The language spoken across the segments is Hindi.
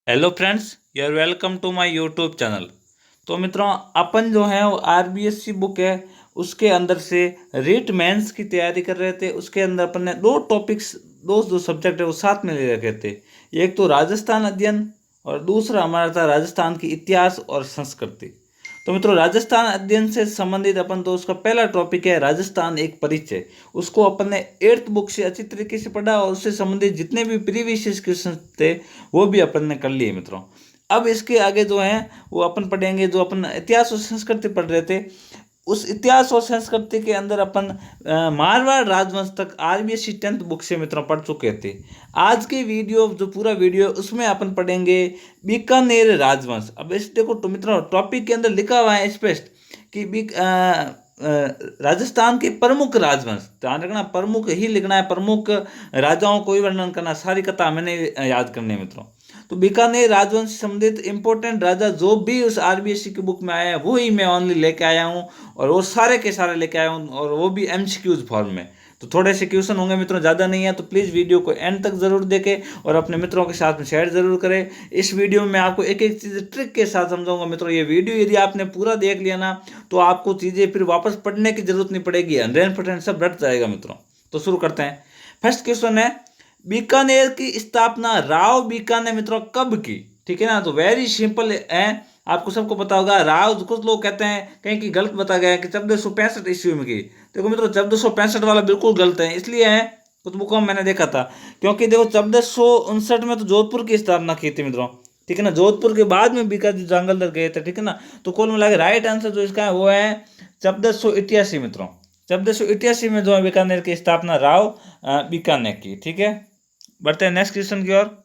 Hello friends, you are welcome to my YouTube channel. तो मित्रों, अपन जो है वो आरबीएससी बुक है उसके अंदर से रीट मेंस की तैयारी कर रहे थे। उसके अंदर अपन ने दो टॉपिक्स, दो सब्जेक्ट है वो साथ में ले रखे थे। एक तो राजस्थान अध्ययन और दूसरा हमारा था राजस्थान की इतिहास और संस्कृति। तो मित्रों, राजस्थान अध्ययन से संबंधित अपन तो उसका पहला टॉपिक है राजस्थान एक परिचय। उसको अपन ने 8th बुक से अच्छी तरीके से पढ़ा और उससे संबंधित जितने भी प्रीवियस क्वेश्चन थे वो भी अपन ने कर लिए मित्रों। अब इसके आगे जो है वो अपन पढ़ेंगे, जो अपन इतिहास और संस्कृति पढ़ रहे थे उस इतिहास और संस्कृति के अंदर अपन मारवाड़ राजवंश तक आरबीएससी 10th बुक से मित्रों पढ़ चुके थे। आज की वीडियो जो पूरा वीडियो है उसमें अपन पढ़ेंगे बीकानेर राजवंश। अब इस देखो तो मित्रों, टॉपिक के अंदर लिखा हुआ है स्पष्ट कि राजस्थान के प्रमुख राजवंश, ध्यान रखना प्रमुख ही लिखना है, प्रमुख राजाओं को ही वर्णन करना, सारी कथा मैंने याद करनी है मित्रों। तो बीकानेर राजवंश से संबंधित इंपॉर्टेंट राजा जो भी उस आरबीएससी की बुक में आया है वो ही मैं ओनली लेके आया हूँ और वो सारे के सारे लेके आया हूँ और वो भी एमसीक्यूज फॉर्म में। तो थोड़े से क्वेश्चन होंगे मित्रों, ज़्यादा नहीं है, तो प्लीज़ वीडियो को एंड तक ज़रूर देखें और अपने मित्रों के साथ में शेयर ज़रूर करें। इस वीडियो में मैं आपको एक एक चीज़ ट्रिक के साथ समझाऊंगा मित्रों। ये वीडियो यदि आपने पूरा देख लिया ना तो आपको चीज़ें फिर वापस पढ़ने की जरूरत नहीं पड़ेगी, 100% सब रट जाएगा मित्रों। तो शुरू करते हैं। फर्स्ट क्वेश्चन है, बीकानेर की स्थापना राव बीका ने मित्रों कब की? ठीक है ना, तो वेरी सिंपल है, आपको सबको पता होगा। राव, कुछ लोग कहते हैं कहीं की गलत बता गया है कि 1465 ईस्वी में की। देखो मित्रों, 1465 वाला बिल्कुल गलत है, इसलिए है कुछ बुकों में मैंने देखा था, क्योंकि देखो 1459 में तो जोधपुर की स्थापना की थी मित्रों। ठीक है ना, जोधपुर के बाद में बीका जी जंगलदर गए थे। ठीक है ना, तो कुल मिला के राइट आंसर जो इसका है वो है 1488 मित्रों। 1488 में जो है बीकानेर की स्थापना राव बीका ने की। ठीक है, बढ़ते हैं नेक्स्ट क्वेश्चन की ओर।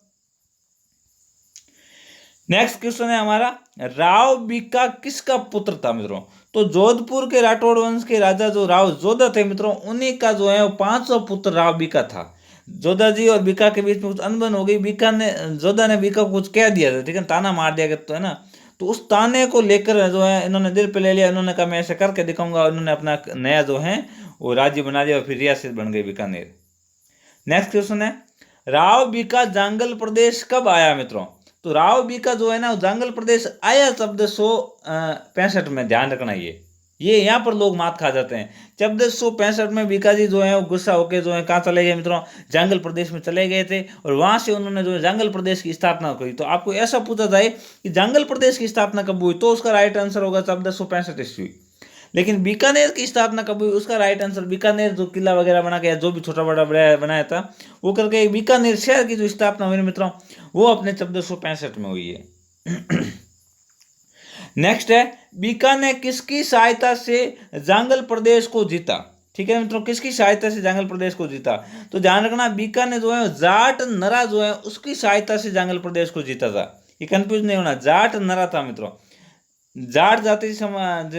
नेक्स्ट क्वेश्चन है हमारा, राव बीका किसका पुत्र था मित्रों? तो जोधपुर के राठौड़ वंश के राजा जो राव जोधा थे मित्रों, उन्हीं का जो है वो 500 पुत्र राव बीका था। जोधा जी और बीका के बीच में कुछ अनबन हो गई। बीका ने, जोधा ने बीका को कुछ कह दिया था, ठीक है, ताना मार दिया गया, तो है ना। तो उस ताने को लेकर जो है इन्होंने दिल पे ले लिया। इन्होंने कहा मैं ऐसे करके दिखाऊंगा। इन्होंने अपना नया जो है वो राज्य बना दिया और फिर रियासत बन गई बीकानेर। नेक्स्ट क्वेश्चन है, राव बीका जांगल प्रदेश कब आया मित्रों? तो राव बीका जो है ना जांगल प्रदेश आया 1465 में। ध्यान रखना, ये यहाँ पर लोग मात खा जाते हैं। 1465 में बीका जी जो है वो गुस्सा होकर जो है कहाँ चले गए मित्रों? जांगल प्रदेश में चले गए थे और वहां से उन्होंने जो है जांगल प्रदेश की स्थापना करी। तो आपको ऐसा पूछा जाए कि जांगल प्रदेश की स्थापना कब हुई, तो उसका राइट आंसर होगा 1465 ईस्वी। लेकिन बीकानेर की स्थापना कब हुई, उसका राइट आंसर बीकानेर जो किला वगैरह बना के जो भी छोटा बड़ा बनाया था वो करके बीकानेर शहर की जो स्थापना हुई मित्रों वो अपने 1465 में हुई है। नेक्स्ट है, बीका ने किसकी सहायता से जांगल प्रदेश को जीता? ठीक है मित्रों, किसकी सहायता से जांगल प्रदेश को जीता? तो ध्यान रखना, बीका ने जो है जाट नरा जो है उसकी सहायता से जांगल प्रदेश को जीता था। ये कंफ्यूज नहीं होना, जाट नरा था मित्रों। जाट जाति समाज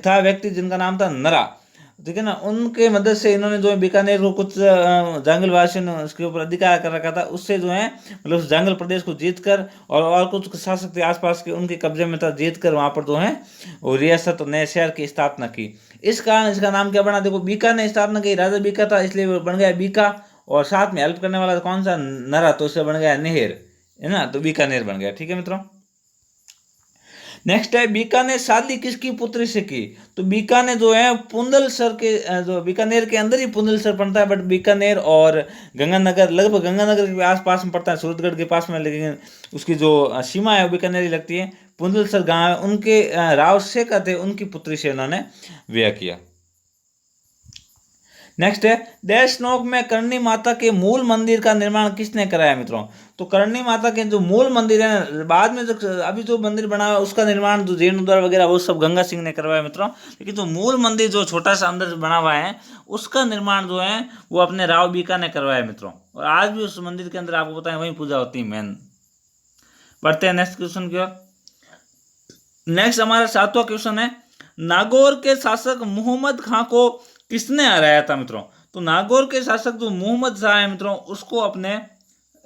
था व्यक्ति जिनका नाम था नरा। ठीक है ना, उनके मदद से इन्होंने जो है बीकानेर को कुछ जंगल वासियों ने उसके ऊपर अधिकार कर रखा था, उससे जो है मतलब उस जंगल प्रदेश को जीत कर और कुछ शासक थे आसपास के उनके कब्जे में था, जीत कर वहाँ पर जो है वो रियासत और नए शहर की स्थापना की। इस कारण इसका नाम क्या बना? देखो, बीका ने स्थापना की, राजा बीका था इसलिए वो बन गया बीका, और साथ में हेल्प करने वाला कौन सा? नरा, तो उससे बन गया नेहर, है ना, तो बीकानेर बन गया। ठीक है मित्रों। नेक्स्ट है, बीका ने शादी किसकी पुत्री से की? तो बीका ने जो है पुंदलसर के, जो बीकानेर के अंदर ही पुंदलसर पड़ता है, बट बीकानेर और गंगानगर लगभग गंगानगर के आसपास में पड़ता है, सूरतगढ़ के पास में, लेकिन उसकी जो सीमा है वो बीकानेर ही लगती है। पुंदलसर गांव है, उनके राव शेखा थे, उनकी पुत्री से उन्होंने ब्याह किया। नेक्स्ट है, देशनोक में करणी माता के मूल मंदिर का निर्माण किसने कराया मित्रों? तो करणी माता के जो मूल मंदिर है, बाद में जो अभी जो मंदिर बना है उसका निर्माण जो जीर्णोद्धार वगैरह वो सब गंगा सिंह ने करवाया मित्रों। लेकिन जो मूल मंदिर जो छोटा सा अंदर बना हुआ है उसका निर्माण जो है वो अपने राव बीका ने करवाया मित्रों। और आज भी उस मंदिर के अंदर आपको पता है वहीं पूजा होती है मेन। बढ़ते हैं नेक्स्ट क्वेश्चन की ओर। नेक्स्ट हमारा 7वां क्वेश्चन है, नागौर के शासक मोहम्मद खां को किसने हराया था मित्रों? तो नागौर के शासक जो मोहम्मद शाह है मित्रों उसको अपने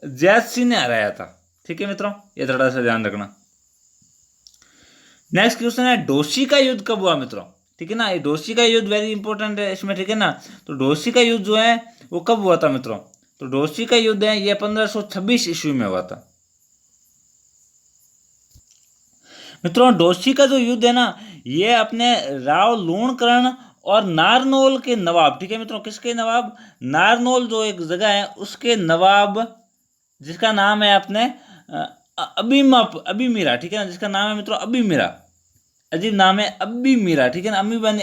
जैद सिंह ने हराया था। ठीक है मित्रों, ये थोड़ा सा ध्यान रखना। नेक्स्ट क्वेश्चन है, डोसी का युद्ध कब हुआ मित्रों? ठीक है ना, ये डोसी का युद्ध वेरी इंपॉर्टेंट है इसमें। ठीक है ना, तो डोसी का युद्ध जो है वो कब हुआ था मित्रों? तो डोसी का युद्ध है ये 1526 ईस्वी में हुआ था। मित्रों डोसी का जो युद्ध है ना, ये अपने राव लूणकरण और नारनौल के नवाब, ठीक है मित्रों, किसके नवाब, नारनौल जो एक जगह है उसके नवाब, जिसका नाम है अपने अबीमीरा, ठीक है ना, जिसका नाम है मित्रों अबीमीरा, अजीब नाम है अबीमीरा, ठीक है ना,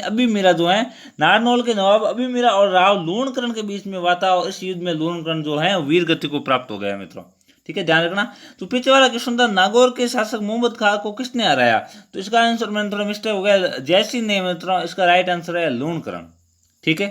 अबीमीरा जो है नारनौल के नवाब अबीमीरा और राव लूणकरण के बीच में हुआ था, और इस युद्ध में लूणकरण जो है वीर गति को प्राप्त हो गया मित्रों, ठीक है, ध्यान रखना। तो पीछे वाला क्वेश्चन था, नागौर के शासक मोहम्मद खान को किसने हराया, तो इसका आंसर में थोड़ा मिस्टेक हो गया, जैसी ने मित्रों, इसका राइट आंसर है लूणकरण, ठीक है।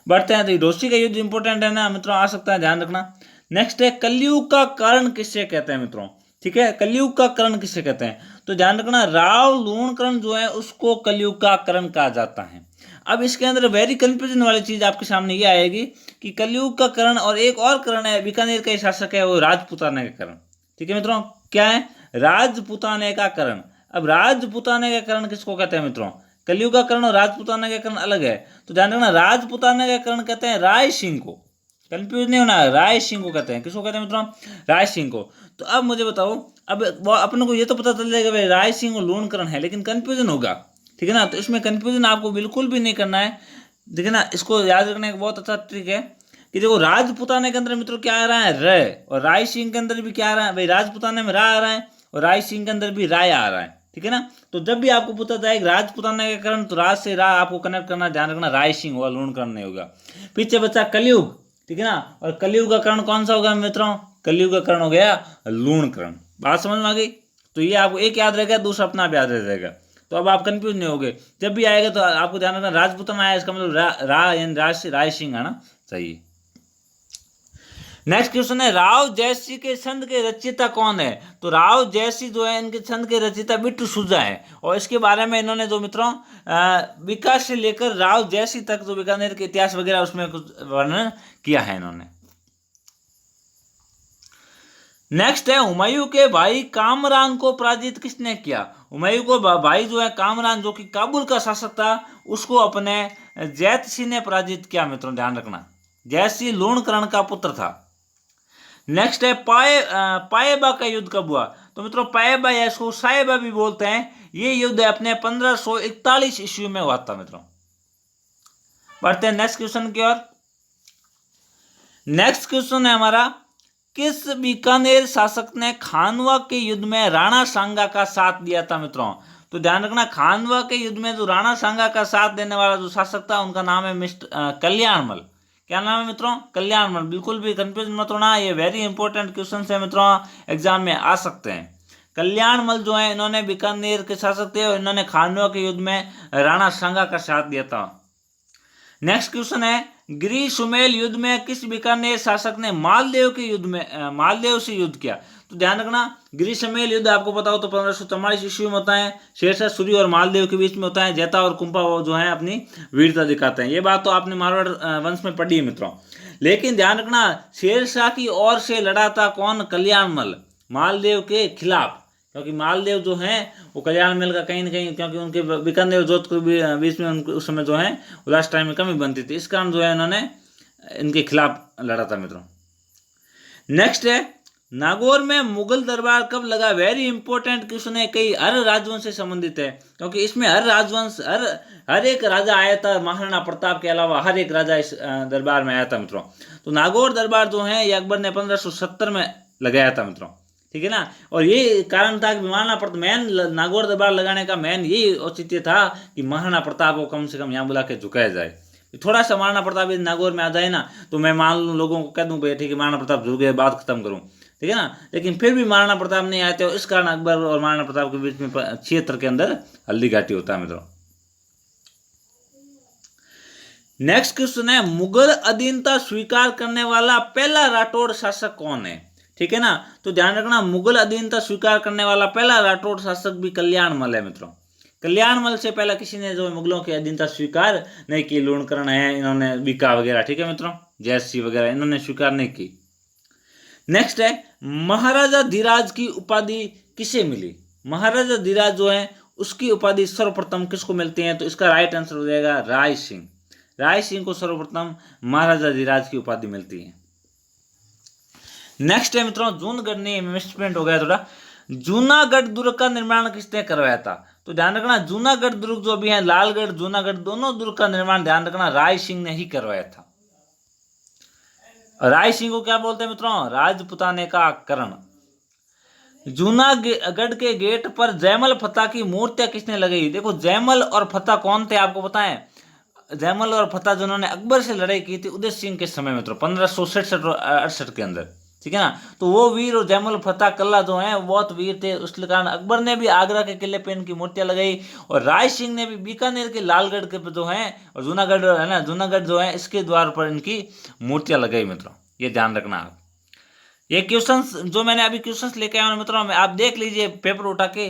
बढ़ते हैं, तो डोसी का युद्ध इंपॉर्टेंट है ना मित्रों, आ सकता है, ध्यान रखना। नेक्स्ट है कलयुग का कारण किससे कहते हैं मित्रों, ठीक है, कलयुग का करण किससे कहते हैं, तो ध्यान रखना राव लूणकरण जो है उसको कलयुग का करण कहा जाता है। अब इसके अंदर वेरी कंफ्यूजन वाली चीज आपके सामने ये आएगी कि कलयुग का करण और एक और करण है, बीकानेर का शासक है वो राजपुताने का करण, ठीक है मित्रों, क्या है, राजपुताने का करण। अब राजपुताने का करण किसको कहते हैं मित्रों, कलयुग का करण और राजपुताना का करण अलग है, तो ध्यान रखना राजपुताना का करण कहते हैं राय सिंह को, कंफ्यूज नहीं होना, राय सिंह को कहते हैं, किसको कहते हैं मित्रों, राय सिंह को। तो अब मुझे बताओ, अब अपने को ये तो पता चल जाएगा भाई राय सिंह और लूणकरण है, लेकिन कंफ्यूजन होगा, ठीक है ना, तो इसमें कंफ्यूजन आपको बिल्कुल भी नहीं करना है, देखिए ना, इसको याद रखने का बहुत अच्छा ट्रिक है कि देखो राजपुताने के अंदर मित्रों क्या आ रहा है, र, और राय सिंह के अंदर भी क्या आ रहा है भाई, राजपुताने में रा आ रहा है और राय सिंह के अंदर भी राय आ रहा है, ठीक है ना। तो जब भी आपको पता जाए राजपुताना के करण, तो राज से रा आपको कनेक्ट करना, ध्यान रखना राय सिंह होगा, लूणकरण नहीं होगा। पीछे बच्चा कलयुग, ठीक है ना, और कलयुग का करण कौन सा होगा मित्रों, कलयुग का करण हो गया लूणकरण। बात समझ में आ गई, तो ये आपको एक याद रहेगा, दूसरा अपना आप याद रह जाएगा, तो अब आप कंफ्यूज नहीं होगे, जब भी आएगा तो आपको ध्यान रखना राजपुताना आया, इसका मतलब रा यानी राज से राय सिंह आना चाहिए। नेक्स्ट क्वेश्चन है राव जयसी के छंद के रचयिता कौन है, तो राव जयसी जो है इनके छंद के रचयिता बिट्टू सुजा है, और इसके बारे में इन्होंने जो मित्रों विकास से लेकर राव जयसी तक जो बीकानेर के इतिहास वगैरह उसमें कुछ वर्णन किया है इन्होंने। नेक्स्ट है हुमायूं के भाई कामरान को पराजित किसने किया, हुमायूं को भाई जो है कामरान जो कि काबुल का शासक था, उसको अपने जैतसी ने पराजित किया मित्रों, ध्यान रखना, जैतसी लूणकरण का पुत्र था। नेक्स्ट है पाएबा का युद्ध कब हुआ, तो मित्रों पाएबा या इसको साहेबा भी बोलते हैं, ये युद्ध अपने 1541 ईस्वी में हुआ था मित्रों। बढ़ते हैं नेक्स्ट क्वेश्चन की ओर। नेक्स्ट क्वेश्चन है हमारा, किस बीकानेर शासक ने खानवा के युद्ध में राणा सांगा का साथ दिया था मित्रों, तो ध्यान रखना खानवा के युद्ध में जो राणा सांगा का साथ देने वाला जो शासक था उनका नाम है मिस्टर कल्याणमल, क्या नाम है मित्रों, कल्याणमल। बिल्कुल भी कंफ्यूज मत होना, ये वेरी इंपॉर्टेंट क्वेश्चन है मित्रों, एग्जाम में आ सकते हैं। कल्याणमल जो है इन्होंने बीकानेर के शासक थे और इन्होंने खानवा के युद्ध में राणा सांगा का साथ दिया था। नेक्स्ट क्वेश्चन है गिरी सुमेल युद्ध में किस बीकानेर शासक ने मालदेव के युद्ध में मालदेव से युद्ध किया, तो ध्यान रखना गिरी सुमेल युद्ध आपको पता हो तो 1544 ईस्वी में होता है, शेरशाह सूरी और मालदेव के बीच में होता है, जैता और कुंपा जो है अपनी वीरता दिखाते हैं, ये बात तो आपने मारवाड़ वंश में पढ़ी है मित्रों। लेकिन ध्यान रखना शेरशाह की ओर से लड़ा था कौन, कल्याणमल, मालदेव के खिलाफ, क्योंकि मालदेव जो हैं वो कल्याणमल का कहीं ना कहीं, क्योंकि उनके बीकानेर जोधपुर बीच में उनको उस समय जो है लास्ट टाइम में कमी बनती थी, इस कारण जो है इन्होंने इनके खिलाफ लड़ा था मित्रों। नेक्स्ट है नागौर में मुगल दरबार कब लगा, वेरी इंपॉर्टेंट क्वेश्चन है, कई हर राजवंश से संबंधित है, क्योंकि इसमें हर राजवंश हर एक राजा आया था, महाराणा प्रताप के अलावा हर एक राजा इस दरबार में आया था मित्रों। तो नागौर दरबार जो है ये अकबर ने 1570 में लगाया था मित्रों, ठीक है ना, और ये कारण था कि महाराणा प्रताप मेन नागौर दरबार लगाने का मेन यही औचित्य था कि महाराणा प्रताप को कम से कम यहाँ बुला के झुकाया जाए, थोड़ा सा महाराणा प्रताप यदि नागौर में आ जाए ना तो मैं मान लूँ लोगों को कह दूँ भाई ठीक है महाराणा प्रताप झुक गए, बात खत्म करूँ, ठीक है ना, लेकिन फिर भी महाराणा प्रताप नहीं आते और इस कारण अकबर और महाराणा प्रताप के बीच में क्षेत्र के अंदर हल्दी घाटी होता है मित्रों। नेक्स्ट क्वेश्चन है मुगल अधीनता स्वीकार करने वाला पहला राठौड़ शासक कौन है, ठीक है ना, तो ध्यान रखना मुगल अधीनता स्वीकार करने वाला पहला राठौड़ शासक भी कल्याणमल है मित्रों। कल्याणमल से पहला किसी ने जो मुगलों की अधीनता स्वीकार नहीं की, लूणकरण है इन्होंने बीका वगैरह, ठीक है मित्रों, जयसी वगैरह इन्होंने स्वीकार नहीं की। नेक्स्ट है महाराजा धीराज की उपाधि किसे मिली, महाराजा धीराज जो है उसकी उपाधि सर्वप्रथम किसको मिलती है, तो इसका राइट आंसर हो जाएगा राय सिंह, राय सिंह को सर्वप्रथम महाराजा धीराज की उपाधि मिलती है। नेक्स्ट है मित्रों जूनगढ़ ने इन्वेस्टमेंट हो गया थोड़ा, जूनागढ़ दुर्ग का निर्माण किसने करवाया था? तो ध्यान रखना, जूनागढ़ दुर्ग जो भी है, लालगढ़ जूनागढ़ दोनों दुर्ग का निर्माण ध्यान रखना राय सिंह ने ही करवाया था। राय सिंह को क्या बोलते हैं मित्रों? राजपुताने का करण। जूनागढ़ के गेट पर जयमल फतेह की मूर्तियां किसने लगाई? देखो जयमल और फतेह कौन थे आपको पता है? जयमल और फतेह जिन्होंने अकबर से लड़ाई की थी उदय सिंह के समय मित्रों 1567-68 के अंदर, ठीक है ना। तो वो वीर और जयमल फतेह कल्ला जो है बहुत वीर थे, उस कारण अकबर ने भी आगरा के किले पे इनकी मूर्तियां लगाई और राय सिंह ने भी बीकानेर के लालगढ़ के जो है और जूनागढ़ है ना, जूनागढ़ जो है इसके द्वार पर इनकी मूर्तियां लगाई मित्रों, ये ध्यान रखना आप। ये क्वेश्चंस जो मैंने अभी क्वेश्चंस लेके आया हूं मित्रों, आप देख लीजिए पेपर उठा के,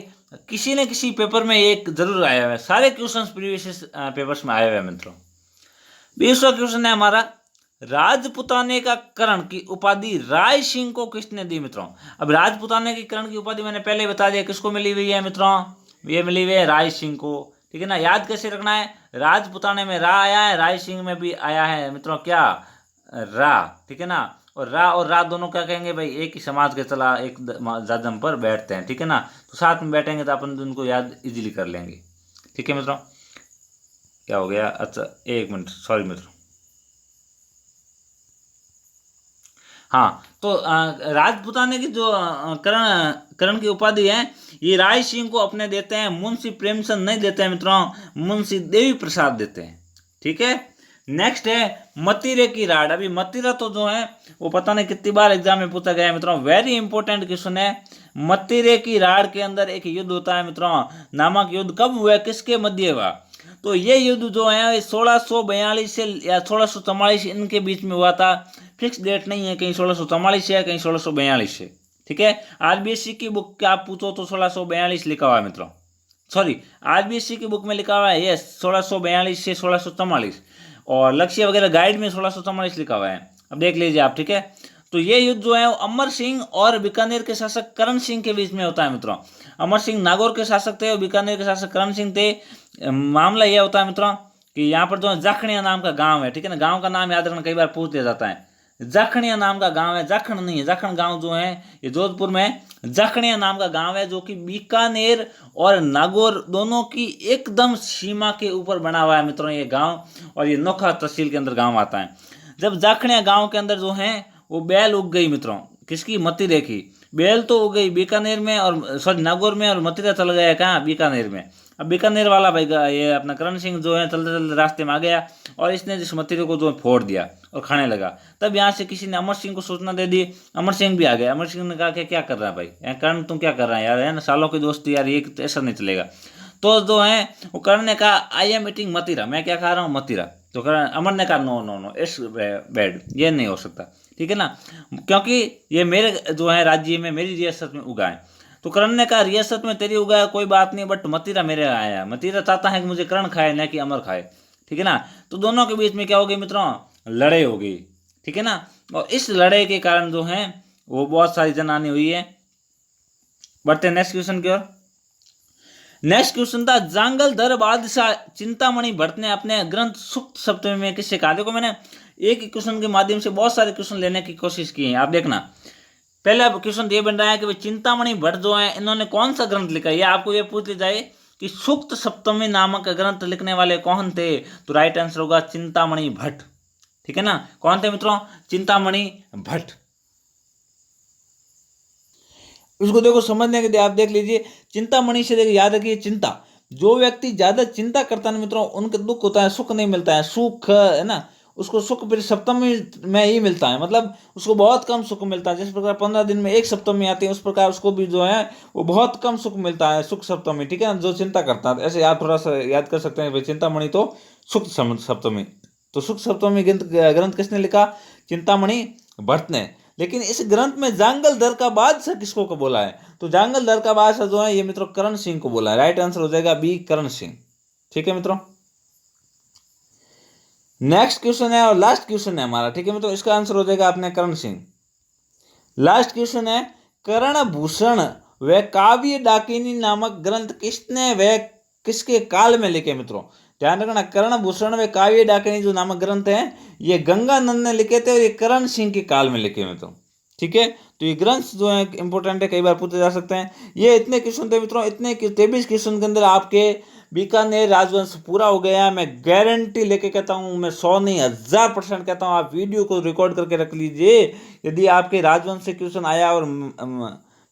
किसी न किसी पेपर में एक जरूर आया हुआ है, सारे क्वेश्चंस प्रीवियस पेपर्स में आए हुए हैं मित्रों। 20वां क्वेश्चन है हमारा, राजपुताने का करण की उपाधि राय सिंह को किसने दी मित्रों? अब राजपुताने की करण की उपाधि मैंने पहले ही बता दिया किसको मिली हुई है मित्रों, ये मिली हुई है राय सिंह को, ठीक है ना। याद कैसे रखना है, राजपुताने में रा आया है, राय सिंह में भी आया है मित्रों क्या, रा, ठीक है ना। और रा दोनों क्या कहेंगे भाई, एक ही समाज के चला एक जाजम पर बैठते हैं, ठीक है ना। तो साथ में बैठेंगे तो अपन उनको याद इजीली कर लेंगे, ठीक है मित्रों। क्या हो गया, अच्छा एक मिनट, सॉरी मित्रों। हाँ, तो राजपुताने की जो करण करण की उपाधि है ये राय सिंह को अपने देते हैं, मुंशी प्रेमचंद नहीं देते हैं मित्रों, मुंशी देवी प्रसाद देते हैं, ठीक है। नेक्स्ट है मतीरे की राड। अभी मतीरा तो जो है वो पता नहीं कितनी बार एग्जाम में पूछा गया है मित्रों, वेरी इंपॉर्टेंट क्वेश्चन है। मतीरे की राड के अंदर एक युद्ध होता है मित्रों, नामक युद्ध कब हुआ, किसके मध्य हुआ? तो ये युद्ध जो है 1642 से या 1644 इनके बीच में हुआ था, फिक्स डेट नहीं है, कहीं 1644 है कहीं 1642 है, ठीक है। आरबीएससी की बुक का आप पूछो तो 1642 लिखा हुआ है मित्रों, सॉरी आरबीएससी की बुक में लिखा हुआ है ये 1642 से 1644 और लक्ष्य वगैरह गाइड में 1644 लिखा हुआ है, अब देख लीजिए आप, ठीक है। तो ये युद्ध जो है वो अमर सिंह और बीकानेर के शासक करण सिंह के बीच में होता है मित्रों। अमर सिंह नागौर के शासक थे और बीकानेर के शासक करण सिंह थे। मामला यह होता है मित्रों कि यहाँ पर जो जाखड़िया नाम का गांव है, ठीक है ना, गांव का नाम याद रखना, कई बार पूछ दिया जाता है। जाखड़िया नाम का गांव है, जाखड़ नहीं है, जाखड़ गांव जो है ये जोधपुर में है। जाखड़िया नाम का गांव है जो कि बीकानेर और नागौर दोनों की एकदम सीमा के ऊपर बना हुआ है मित्रों ये गांव, और ये नोखा तहसील के अंदर गांव आता है। जब जाखड़िया गांव के अंदर जो है वो बेल उग गई मित्रों, किसकी, मतीरे की। बेल तो उग गई बीकानेर में और सॉरी नागौर में, और मतीरा चल गया कहाँ, बीकानेर में। अब बीकानेर वाला भाई ये अपना करण सिंह जो है चलते चलते रास्ते में आ गया और इसने जिस मतीरे को जो फोड़ दिया और खाने लगा। तब यहाँ से किसी ने अमर सिंह को सूचना दे दी, अमर सिंह भी आ गया। अमर सिंह ने कहा कि क्या कर रहा है भाई, करण तुम क्या कर रहा है यार, है ना, सालों की दोस्ती यार, ये ऐसा नहीं चलेगा। तो जो है वो करण ने कहा आई एम ईटिंग मतीरा, मैं क्या खा रहा हूँ, मतीरा। तो करण अमर ने कहा no no no it's bad, ये नहीं हो सकता, ठीक है ना, क्योंकि ये मेरे जो है राज्य में मेरी रियासत में उगा है। तो करण ने कहा रियासत में तेरी उगा है कोई बात नहीं, बट मतीरा मेरे आया है, मतीरा चाहता है कि मुझे करण खाए न कि अमर खाए, ठीक है ना। तो दोनों के बीच में क्या हो गई मित्रों, लड़ाई हो गई, ठीक है ना। और इस लड़ाई के कारण जो है वो बहुत सारी जनहानि हुई है। बढ़ते नेक्स्ट क्वेश्चन की ओर। नेक्स्ट क्वेश्चन था जांगलधर बादशाह चिंतामणि भट्ट ने अपने ग्रंथ सुक्त सप्तमी में किससे कहा? देखो मैंने एक ही क्वेश्चन के माध्यम से बहुत सारे क्वेश्चन लेने की कोशिश की है, आप देखना। पहला क्वेश्चन ये बन रहा है कि चिंतामणि भट्ट जो है इन्होंने कौन सा ग्रंथ लिखा है, ये आपको ये पूछ लिया जाए कि सुक्त सप्तमी नामक ग्रंथ लिखने वाले कौन थे, तो राइट आंसर होगा चिंतामणि भट्ट, ठीक है ना। कौन थे मित्रों, चिंतामणि भट्ट। उसको देखो समझने के लिए आप देख लीजिए, चिंतामणि से देखिए याद रखिए चिंता, जो व्यक्ति ज्यादा चिंता करता है मित्रों उनके दुख होता है, सुख नहीं मिलता है, सुख है ना, उसको सुख फिर सप्तमी में ही मिलता है, मतलब उसको बहुत कम सुख मिलता है। जिस प्रकार 15 दिन में एक सप्तमी आती है उस प्रकार उसको भी जो है वो बहुत कम सुख मिलता है, सुख सप्तमी, ठीक है ना, जो चिंता करता है। ऐसे आप थोड़ा सा याद कर सकते हैं भाई, चिंतामणि तो सुख सप्तमी, तो सुख सप्तमी ग्रंथ किसने लिखा, चिंतामणि भट्ट ने। लेकिन इस ग्रंथ में जांगलधर का बादशाह किसको को बोला है, तो जांगलधर का बादशाह जो है ये मित्रों करण सिंह को बोला है, राइट आंसर हो जाएगा बी करण सिंह, ठीक है मित्रों। नेक्स्ट क्वेश्चन है और लास्ट क्वेश्चन है हमारा, ठीक है मित्रों, इसका आंसर हो जाएगा अपने करण सिंह। लास्ट क्वेश्चन है कर्ण भूषण व काव्य डाकिनी नामक ग्रंथ किसने व किसके काल में लिखे मित्रों? ध्यान रखना, कर्ण भूषण व काव्य डाकिनी जो नामक ग्रंथ है ये गंगानंद ने लिखे थे और ये करण सिंह के काल में लिखे मित्रों, ठीक है। तो ये ग्रंथ जो है इंपॉर्टेंट है, कई बार पूछे जा सकते हैं। ये इतने क्वेश्चन थे मित्रों, इतने 23 क्वेश्चन के अंदर आपके बीकानेर राजवंश पूरा हो गया। मैं गारंटी लेके कहता हूँ, मैं 100 नहीं 1000% कहता हूँ। आप वीडियो को रिकॉर्ड करके रख लीजिए। यदि आपके राजवंश से क्वेश्चन आया और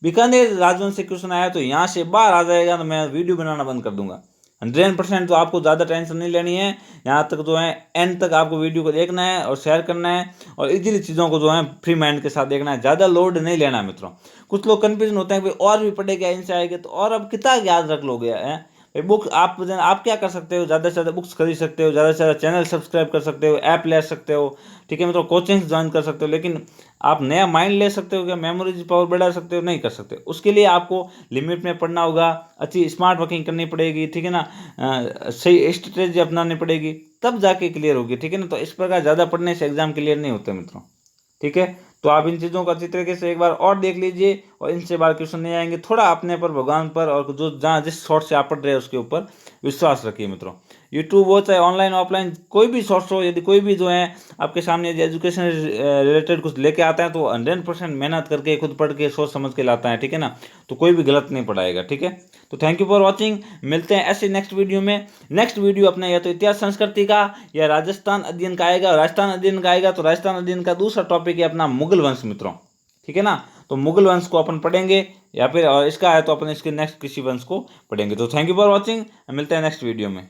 बीकानेर राजवंश से क्वेश्चन आया तो यहाँ से बाहर आ जाएगा, तो मैं वीडियो बनाना बंद कर दूंगा 100%। तो आपको ज़्यादा टेंशन नहीं लेनी है। यहाँ तक जो है एंड तक आपको वीडियो को देखना है और शेयर करना है, और इजीली चीज़ों को जो है फ्री माइंड के साथ देखना है, ज़्यादा लोड नहीं लेना है मित्रों। कुछ लोग कन्फ्यूजन होते हैं कि और भी पढ़ेगा इनसे आएगा तो, और अब कितना याद रख लोगे है भाई। बुक आप क्या कर सकते हो, ज़्यादा से ज़्यादा बुक्स खरीद सकते हो, ज़्यादा से ज़्यादा चैनल सब्सक्राइब कर सकते हो, ऐप ले सकते हो, ठीक है मित्रों, कोचिंग ज्वाइन कर सकते हो। लेकिन आप नया माइंड ले सकते हो क्या, मेमोरीज पावर बढ़ा सकते हो, नहीं कर सकते। उसके लिए आपको लिमिट में पढ़ना होगा, अच्छी स्मार्ट वर्किंग करनी पड़ेगी, ठीक है ना, सही स्ट्रेटेजी अपनानी पड़ेगी, तब जाके क्लियर होगी, ठीक है ना। तो इस प्रकार ज़्यादा पढ़ने से एग्जाम क्लियर नहीं होते मित्रों, ठीक है। तो आप इन चीज़ों को अच्छी तरीके से एक बार और देख लीजिए, और इनसे बार क्वेश्चन नहीं आएंगे। थोड़ा अपने पर, भगवान पर, और जो जहाँ जिस सोर्स से आप पढ़ रहे हैं उसके ऊपर विश्वास रखिए मित्रों। यूट्यूब हो चाहे ऑनलाइन ऑफलाइन कोई भी सोर्स हो, यदि कोई भी जो है आपके सामने यदि एजुकेशन रिलेटेड कुछ लेके आता है तो 100% मेहनत करके खुद पढ़ के सोच समझ के लाता है, ठीक है ना। तो कोई भी गलत नहीं पढ़ाएगा, ठीक है। तो थैंक यू फॉर वॉचिंग। मिलते हैं ऐसे नेक्स्ट वीडियो में। नेक्स्ट वीडियो अपने या तो इतिहास संस्कृति का या राजस्थान अध्ययन का आएगा। राजस्थान अध्ययन का आएगा तो राजस्थान अध्ययन का दूसरा टॉपिक है अपना मुगल वंश मित्रों, ठीक है ना। तो मुगल वंश को अपन पढ़ेंगे, या फिर इसका है तो अपन इसके नेक्स्ट कृषि वंश को पढ़ेंगे। तो थैंक यू फॉर वॉचिंग, मिलते हैं नेक्स्ट वीडियो में।